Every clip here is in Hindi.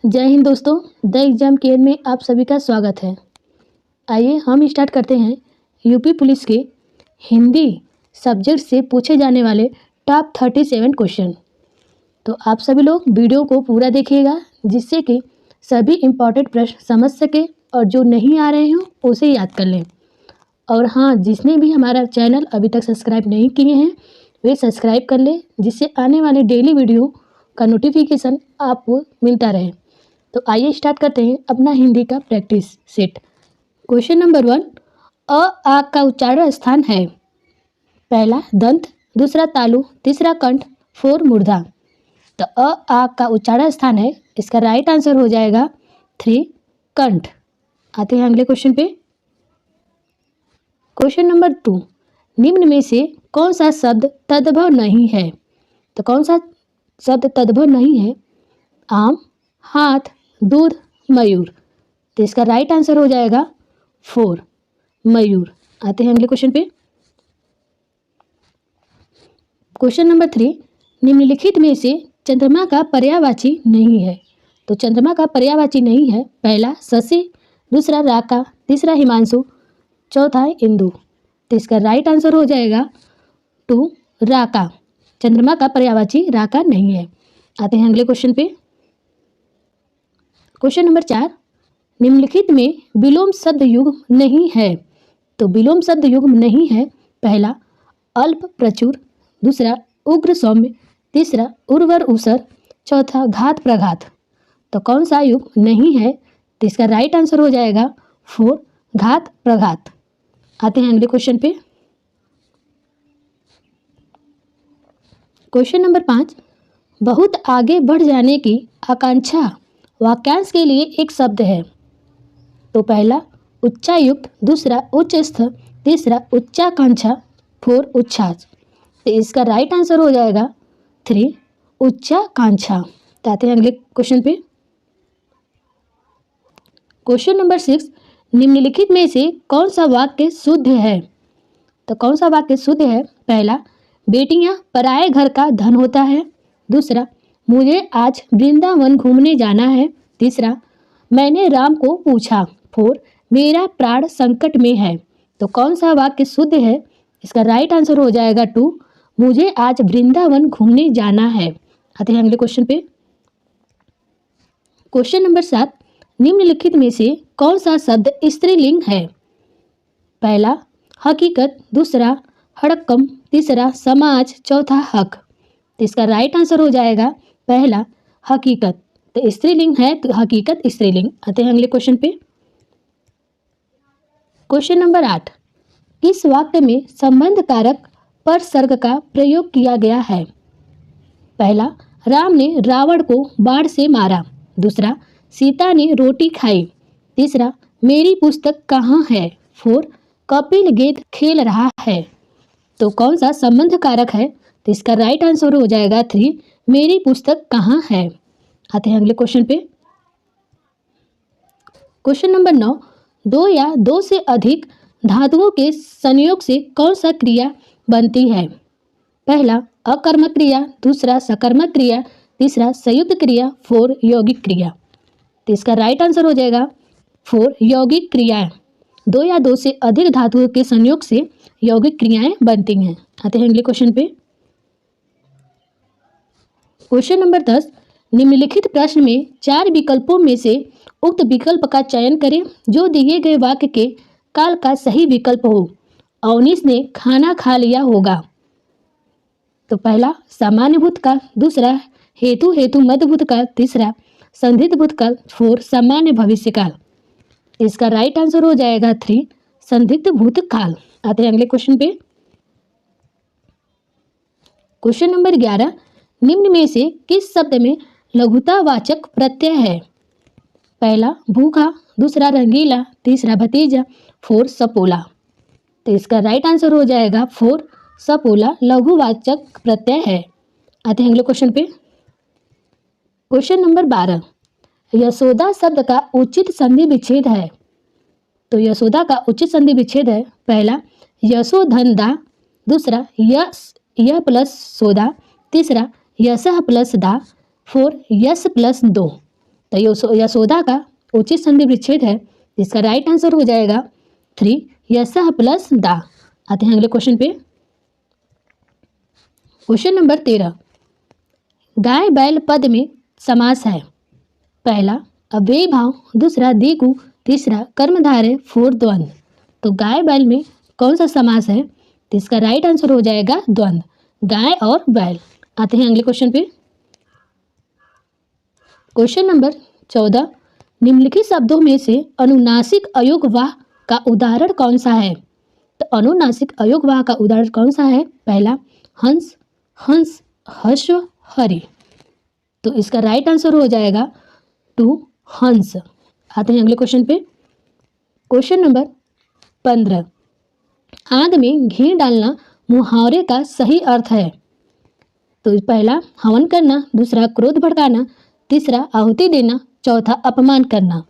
जय हिंद दोस्तों। द एग्जाम केयर में आप सभी का स्वागत है। आइए हम स्टार्ट करते हैं यूपी पुलिस के हिंदी सब्जेक्ट से पूछे जाने वाले टॉप 37 क्वेश्चन। तो आप सभी लोग वीडियो को पूरा देखिएगा जिससे कि सभी इम्पॉर्टेंट प्रश्न समझ सके और जो नहीं आ रहे हों उसे याद कर लें। और हाँ, जिसने भी हमारा चैनल अभी तक सब्सक्राइब नहीं किए हैं वे सब्सक्राइब कर लें जिससे आने वाले डेली वीडियो का नोटिफिकेशन आपको मिलता रहे। तो आइए स्टार्ट करते हैं अपना हिंदी का प्रैक्टिस सेट। क्वेश्चन नंबर 1, अ आ का उच्चारण स्थान है। पहला दंत, दूसरा तालु, तीसरा कंठ, 4 मूर्धा। तो अ आ का उच्चारण स्थान है, इसका राइट आंसर हो जाएगा 3 कंठ। आते हैं अगले क्वेश्चन पे। क्वेश्चन नंबर 2, निम्न में से कौन सा शब्द तद्भव नहीं है। तो कौन सा शब्द तद्भव नहीं है? आम, हाथ, दूध, मयूर। तो इसका राइट आंसर हो जाएगा 4 मयूर। आते हैं अगले क्वेश्चन पे। क्वेश्चन नंबर 3, निम्नलिखित में से चंद्रमा का पर्यायवाची नहीं है। तो चंद्रमा का पर्यायवाची नहीं है। पहला शशि, दूसरा राका, तीसरा हिमांशु, चौथा इंदु। तो इसका राइट आंसर हो जाएगा 2 राका। चंद्रमा का पर्यायवाची राका नहीं है। आते हैं अगले क्वेश्चन पे। क्वेश्चन नंबर 4, निम्नलिखित में विलोम शब्द युग्म नहीं है। तो विलोम शब्द युग्म नहीं है। पहला अल्प प्रचुर, दूसरा उग्र सौम्य, तीसरा उर्वर उसर, चौथा घात प्रघात। तो कौन सा युग्म नहीं है? तो इसका राइट आंसर हो जाएगा 4 घात प्रघात। आते हैं अगले क्वेश्चन पे। क्वेश्चन नंबर 5, बहुत आगे बढ़ जाने की आकांक्षा वाक्यांश के लिए एक शब्द है। तो पहला उच्चायुक्त, दूसरा उच्चस्थ, तीसरा उच्चाकांक्षा, 4 उच्छ्वास। तो इसका राइट आंसर हो जाएगा 3 उच्चाकांक्षा। तो आते हैं अगले क्वेश्चन पे। क्वेश्चन नंबर 6, निम्नलिखित में से कौन सा वाक्य शुद्ध है। तो कौन सा वाक्य शुद्ध है? पहला बेटियां पराए घर का धन होता है, दूसरा मुझे आज वृंदावन घूमने जाना है, तीसरा मैंने राम को पूछा, 4 मेरा प्राण संकट में है। तो कौन सा वाक्य शुद्ध है? इसका राइट आंसर हो जाएगा 2 मुझे आज वृंदावन घूमने जाना है। आते हैं अगले क्वेश्चन पे। क्वेश्चन नंबर 7, निम्नलिखित में से कौन सा शब्द स्त्रीलिंग है। पहला हकीकत, दूसरा हड़क्कम, तीसरा समाज, चौथा हक। तो इसका राइट आंसर हो जाएगा पहला हकीकत। तो स्त्रीलिंग है तो हकीकत स्त्रीलिंग। आते हैं अगले क्वेश्चन पे। क्वेश्चन नंबर 8, इस वाक्य में संबंध कारक पर सर्ग का प्रयोग किया गया है। पहला राम ने रावण को बाण से मारा, दूसरा सीता ने रोटी खाई, तीसरा मेरी पुस्तक कहाँ है, 4 कपिल गेंद खेल रहा है। तो कौन सा संबंध कारक है? तो इसका राइट आंसर हो जाएगा 3 मेरी पुस्तक कहाँ है। आते हैं अगले क्वेश्चन पे। क्वेश्चन नंबर 9, 2 या 2 से अधिक धातुओं के संयोग से कौन सा क्रिया बनती है। पहला अकर्मक क्रिया, दूसरा सकर्मक क्रिया, तीसरा संयुक्त क्रिया, 4 यौगिक क्रिया। तो इसका राइट आंसर हो जाएगा 4 यौगिक क्रियाएं। 2 या 2 से अधिक धातुओं के संयोग से यौगिक क्रियाएं बनती हैं। आते हैं अगले क्वेश्चन पे। क्वेश्चन नंबर 10, निम्नलिखित प्रश्न में 4 विकल्पों में से उक्त विकल्प का चयन करें जो दिए गए वाक्य के काल का सही विकल्प हो। अवनीश ने खाना खा लिया होगा। तो पहला सामान्य भूतकाल, दूसरा हेतु मध्य भूतकाल, तीसरा संदिग्ध भूतकाल, 4 सामान्य भविष्यकाल। इसका राइट आंसर हो जाएगा 3 संदिग्ध भूतकाल। आते हैं अगले क्वेश्चन पे। क्वेश्चन नंबर 11, निम्न में से किस शब्द में लघुतावाचक प्रत्यय है। पहला भूखा, दूसरा रंगीला, तीसरा भतीजा, 4 सपोला। तो इसका राइट आंसर हो जाएगा 4 सपोला लघुवाचक प्रत्यय है। आते हैं अगले क्वेश्चन पे। क्वेश्चन नंबर 12, यशोदा शब्द का उचित संधि विच्छेद है। तो यशोदा का उचित संधि विच्छेद है। पहला यशोधनदा, दूसरा यह प्लस सोदा, तीसरा यशः प्लस दा, 4 यश प्लस 2। तो यशोदा का उचित संधि विच्छेद है। इसका राइट आंसर हो जाएगा 3 यशः प्लस दा। आते हैं अगले क्वेश्चन पे। क्वेश्चन नंबर 13, गाय बैल पद में समास है। पहला अव्ययी भाव, दूसरा द्विगु, तीसरा कर्मधारय, फोर्थ द्वंद्व। तो गाय बैल में कौन सा समास है? तो इसका राइट आंसर हो जाएगा द्वंद्व, गाय और बैल। आते हैं अगले क्वेश्चन पे। क्वेश्चन नंबर 14, निम्नलिखित शब्दों में से अनुनासिक अयोगवाह का उदाहरण कौन सा है? तो अनुनासिक अयोगवाह का उदाहरण कौन सा है? पहला हंस, हंस, हर्ष, हरि। तो इसका राइट आंसर हो जाएगा 2 हंस। आते हैं अगले क्वेश्चन पे। क्वेश्चन नंबर 15, आग में घी डालना मुहावरे का सही अर्थ है। तो पहला हवन करना, दूसरा क्रोध भड़काना, तीसरा आहुति देना, चौथा अपमान करना।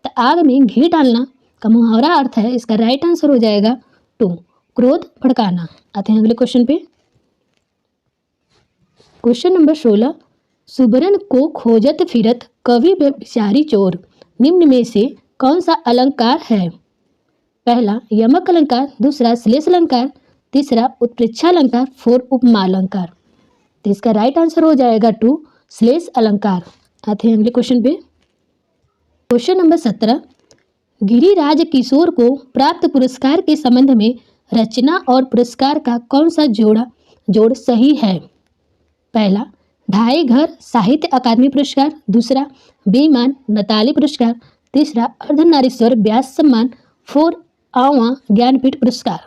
तो आग में घी डालना का मुहावरा अर्थ है, इसका राइट आंसर हो जाएगा 2 क्रोध भड़काना। आते हैं अगले क्वेश्चन पे। क्वेश्चन नंबर 16, सुबरन को खोजत फिरत कवि बेचारी चोर, निम्न में से कौन सा अलंकार है? पहला यमक अलंकार, दूसरा श्लेष अलंकार, तीसरा उत्प्रेक्षा अलंकार, फोर्थ उपमा अलंकार। तो इसका राइट आंसर हो जाएगा 2 श्लेष अलंकार। आते हैं अगले क्वेश्चन पे। क्वेश्चन नंबर 17, गिरिराज किशोर को प्राप्त पुरस्कार के संबंध में रचना और पुरस्कार का कौन सा जोड़ सही है? पहला ढाई घर साहित्य अकादमी पुरस्कार, दूसरा बेईमान नताली पुरस्कार, तीसरा अर्धनारीश्वर व्यास सम्मान, फोर्थ आवा ज्ञानपीठ पुरस्कार।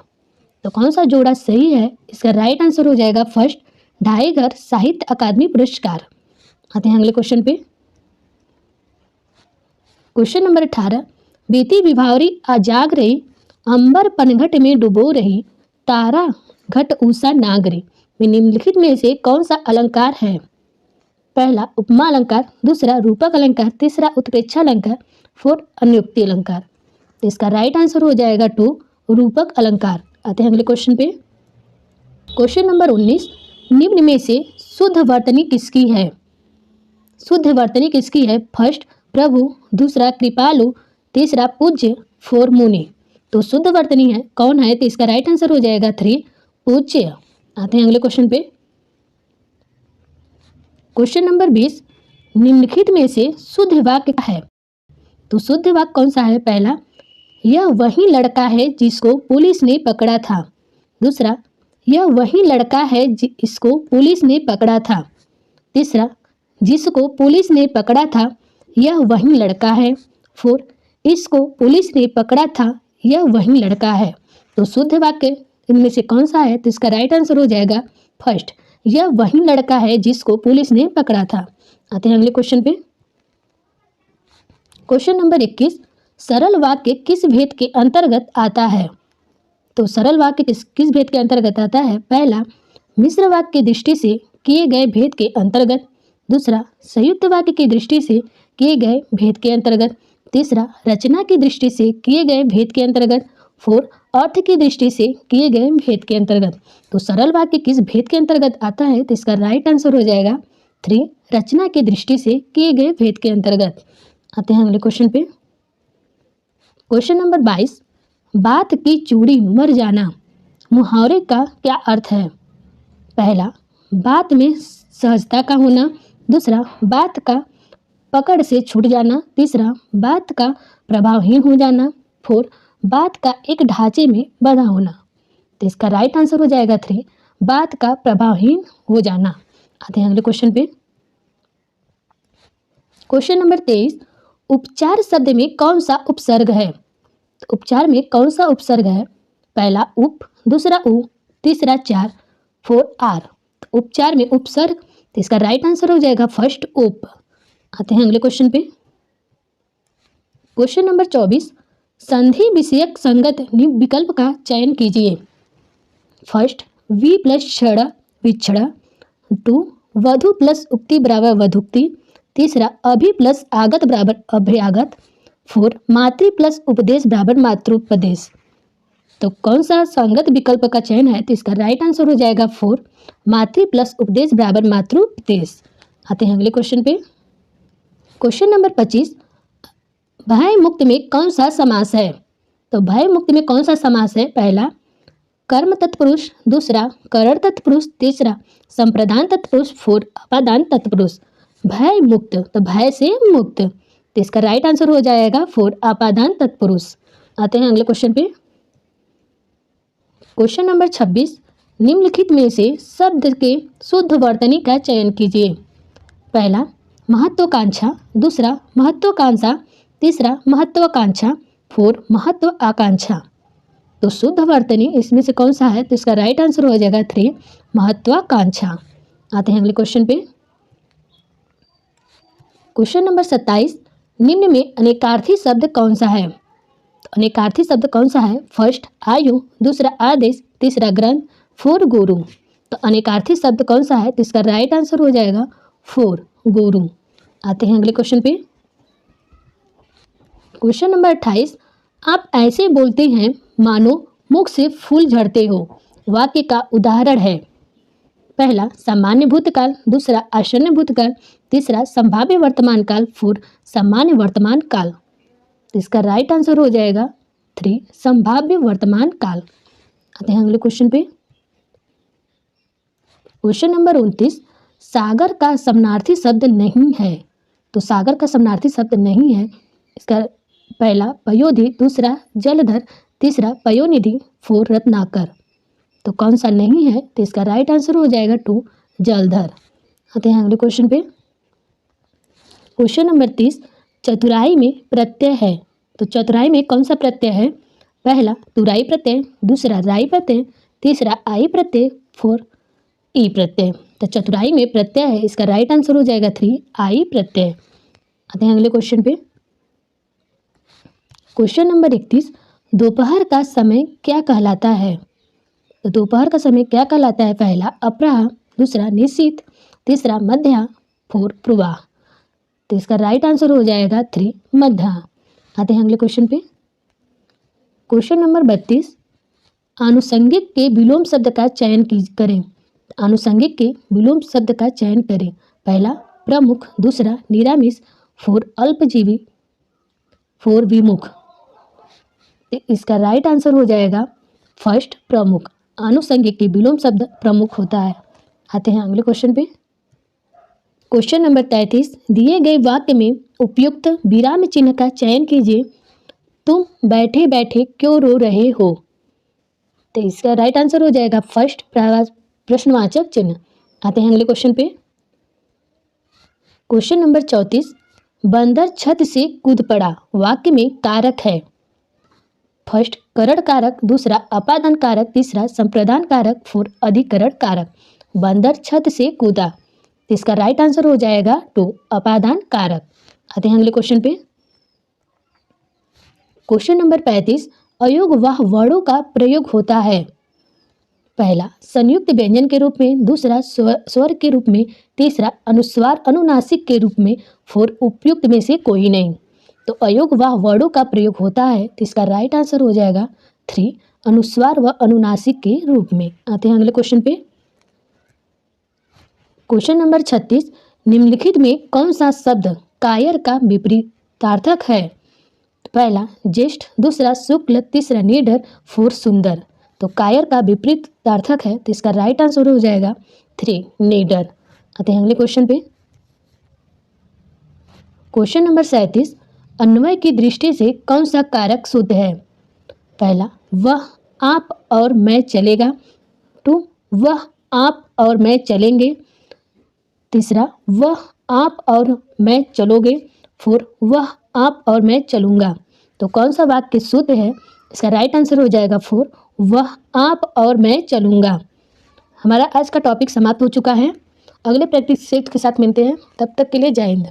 तो कौन सा जोड़ा सही है? इसका राइट आंसर हो जाएगा फर्स्ट ढाई घर साहित्य अकादमी पुरस्कार। आते हैं अगले क्वेश्चन पे। क्वेश्चन नंबर 18, बीती विभावरी अजाग रही, अंबर पनघट में डुबो रही, तारा घट उषा नागरी में निम्नलिखित में से कौन सा अलंकार है? पहला उपमा अलंकार, दूसरा रूपक अलंकार, तीसरा उत्प्रेक्षा अलंकार, फोर्थ अनुयुक्ति अलंकार। तो इसका राइट आंसर हो जाएगा 2 रूपक अलंकार। आते हैं अगले क्वेश्चन पे। क्वेश्चन नंबर 19, निम्न में से शुद्ध वर्तनी किसकी है? शुद्ध वर्तनी किसकी है? फर्स्ट प्रभु, दूसरा कृपालु, तीसरा पूज्य, फोर मुनि। तो शुद्ध वर्तनी है कौन है? तो इसका राइट आंसर हो जाएगा 3 पूज्य। आते हैं अगले क्वेश्चन पे। क्वेश्चन नंबर 20, निम्नलिखित में से शुद्ध वाक्य क्या है? तो शुद्ध वाक्य कौन सा है? पहला यह वही लड़का है जिसको पुलिस ने पकड़ा था, दूसरा यह वही लड़का है जिसको पुलिस ने पकड़ा था, तीसरा जिसको पुलिस ने पकड़ा था यह वही लड़का है, फोर इसको पुलिस ने पकड़ा था यह वही लड़का है। तो शुद्ध वाक्य इनमें से कौन सा है? तो इसका राइट आंसर हो जाएगा फर्स्ट यह वही लड़का है जिसको पुलिस ने पकड़ा था। आते हैं अगले क्वेश्चन पे। क्वेश्चन नंबर 21, सरल वाक्य किस भेद के अंतर्गत आता है? तो सरल वाक्य किस भेद के अंतर्गत आता है? पहला मिश्र वाक्य की दृष्टि से किए गए भेद के अंतर्गत, दूसरा संयुक्त वाक्य की दृष्टि से किए गए भेद के अंतर्गत, तीसरा रचना की दृष्टि से किए गए भेद के अंतर्गत, फोर अर्थ की दृष्टि से किए गए भेद के अंतर्गत। तो सरल वाक्य किस भेद के अंतर्गत आता है? तो इसका राइट आंसर हो जाएगा 3 रचना की दृष्टि से किए गए भेद के अंतर्गत। आते हैं अगले क्वेश्चन पे। क्वेश्चन नंबर 22, बात की चूड़ी मर जाना मुहावरे का क्या अर्थ है? पहला बात में सहजता का होना, दूसरा बात का पकड़ से छूट जाना, तीसरा बात का प्रभावहीन हो जाना, फोर बात का एक ढांचे में बंधा होना। तो इसका राइट आंसर हो जाएगा 3 बात का प्रभावहीन हो जाना। आते हैं अगले क्वेश्चन पे। क्वेश्चन नंबर 23, उपचार शब्द में कौन सा उपसर्ग है? तो उपचार में कौन सा उपसर्ग है? पहला उप, दूसरा उ, तीसरा चार, फोर आर। तो उपचार में उपसर्ग, तो इसका राइट आंसर हो जाएगा फर्स्ट उप। आते हैं अगले क्वेश्चन पे। क्वेश्चन नंबर 24, संधि विषयक संगत विकल्प का चयन कीजिए। फर्स्ट वी प्लस छड़ा विछड़ा, 2 वधु प्लस उक्ति बराबर वधुक्ति, तीसरा अभि प्लस आगत बराबर अभ्यागत, 4 मातृ प्लस उपदेश बराबर मातृपदेश। तो कौन सा संगत विकल्प का चयन है? तो इसका राइट आंसर हो जाएगा 4 मातृ प्लस उपदेश बराबर मातृपदेश। आते हैं अगले क्वेश्चन पे। क्वेश्चन नंबर 25, भय मुक्त में कौन सा समास है? तो भय मुक्त में कौन सा समास है? पहला कर्म तत्पुरुष, दूसरा करण तत्पुरुष, तीसरा संप्रदान तत्पुरुष, फोर अपादान तत्पुरुष। भय मुक्त, तो भय से मुक्त, तो इसका राइट आंसर हो जाएगा फोर अपादान तत्पुरुष। आते हैं अगले क्वेश्चन पे। क्वेश्चन नंबर 26, निम्नलिखित में से शब्द के शुद्ध वर्तनी का चयन कीजिए। पहला महत्वाकांक्षा, दूसरा महत्वाकांक्षा, तीसरा महत्वाकांक्षा, फोर महत्व आकांक्षा। तो शुद्ध वर्तनी इसमें से कौन सा है? तो इसका राइट आंसर हो जाएगा 3 महत्वाकांक्षा। आते हैं अगले क्वेश्चन पे। क्वेश्चन नंबर 27, निम्न में अनेकार्थी शब्द कौन सा है? तो अनेकार्थी शब्द कौन सा है? फर्स्ट आयु, दूसरा आदेश, तीसरा ग्रंथ, फोर गुरु। तो अनेकार्थी शब्द कौन सा है? तो इसका राइट आंसर हो जाएगा फोर गुरु। आते हैं अगले क्वेश्चन पे। क्वेश्चन नंबर 28, आप ऐसे बोलते हैं मानो मुख से फूल झड़ते हो, वाक्य का उदाहरण है। पहला सामान्य भूतकाल, दूसरा आसन्न भूतकाल, तीसरा संभाव्य वर्तमान काल, फोर सामान्य वर्तमान काल। तो इसका राइट आंसर हो जाएगा 3 संभाव्य वर्तमान काल। आते हैं अगले क्वेश्चन पे। क्वेश्चन नंबर 29, सागर का समानार्थी शब्द नहीं है। तो सागर का समानार्थी शब्द नहीं है। इसका पहला पयोधि, दूसरा जलधर, तीसरा पयोनिधि, फोर रत्नाकर। तो कौन सा नहीं है? तो इसका राइट आंसर हो जाएगा 2 जलधर। आते हैं अगले क्वेश्चन पे। क्वेश्चन नंबर 30, चतुराई में प्रत्यय है। तो चतुराई में कौन सा प्रत्यय है? पहला तुराई प्रत्यय, दूसरा राई प्रत्यय, तीसरा आई प्रत्यय, फोर ई प्रत्यय। तो चतुराई में प्रत्यय है, इसका राइट आंसर हो जाएगा 3 आई प्रत्यय। आते हैं अगले क्वेश्चन पे। क्वेश्चन नंबर 31, दोपहर का समय क्या कहलाता है? तो दोपहर का समय क्या कहलाता है? पहला अपराह, दूसरा निशीथ, तीसरा मध्या, फोर पूर्वाह। तो इसका राइट आंसर हो जाएगा 3 मध्या। आते हैं अगले क्वेश्चन पे। क्वेश्चन नंबर 32, आनुषंगिक के विलोम शब्द का चयन करें। आनुषंगिक के विलोम शब्द का चयन करें। पहला प्रमुख, दूसरा निरामिष, फोर अल्पजीवी, फोर विमुख। तो इसका राइट आंसर हो जाएगा फर्स्ट प्रमुख। आनुषंगिक के विलोम शब्द प्रमुख होता है। आते हैं अगले क्वेश्चन पे। क्वेश्चन नंबर 33, दिए गए वाक्य में उपयुक्त विराम चिन्ह का चयन कीजिए। तुम बैठे बैठे क्यों रो रहे हो? तो इसका राइट आंसर हो जाएगा फर्स्ट प्रश्नवाचक चिन्ह। आते हैं अगले क्वेश्चन पे। क्वेश्चन नंबर 34, बंदर छत से कूद पड़ा, वाक्य में कारक है। फर्स्ट करण कारक, दूसरा अपादान कारक, तीसरा संप्रदान कारक, फोर अधिकरण कारक। बंदर छत से कूदा, तो इसका राइट आंसर हो जाएगा 2 अपादान कारक। आते हैं अगले क्वेश्चन पे। क्वेश्चन नंबर 35, अयोगवाह वर्णों का प्रयोग होता है। पहला संयुक्त व्यंजन के रूप में, दूसरा स्वर के रूप में, तीसरा अनुस्वार अनुनासिक के रूप में, फोर उपयुक्त में से कोई नहीं। तो अयोगवाह वर्णों का प्रयोग होता है, तो इसका राइट आंसर हो जाएगा 3 अनुस्वार व अनुनासिक के रूप में। आते हैं अगले क्वेश्चन पे। क्वेश्चन नंबर 36, निम्नलिखित में कौन सा शब्द कायर का विपरीतार्थक है? पहला ज्येष्ठ, दूसरा शुक्ल, तीसरा निडर, फोर सुंदर। तो कायर का विपरीतार्थक है, तो इसका राइट आंसर हो जाएगा 3 निडर। आते हैं अगले क्वेश्चन पे। क्वेश्चन नंबर 37, अन्वय की दृष्टि से कौन सा कारक शुद्ध है? पहला वह आप और मैं चलेगा, 2 वह आप और मैं चलेंगे, तीसरा वह आप और मैं चलोगे, 4 वह आप और मैं चलूँगा। तो कौन सा वाक्य शुद्ध है? इसका राइट आंसर हो जाएगा 4 वह आप और मैं चलूँगा। हमारा आज का टॉपिक समाप्त हो चुका है। अगले प्रैक्टिस सेट के साथ मिलते हैं, तब तक के लिए जय हिंद।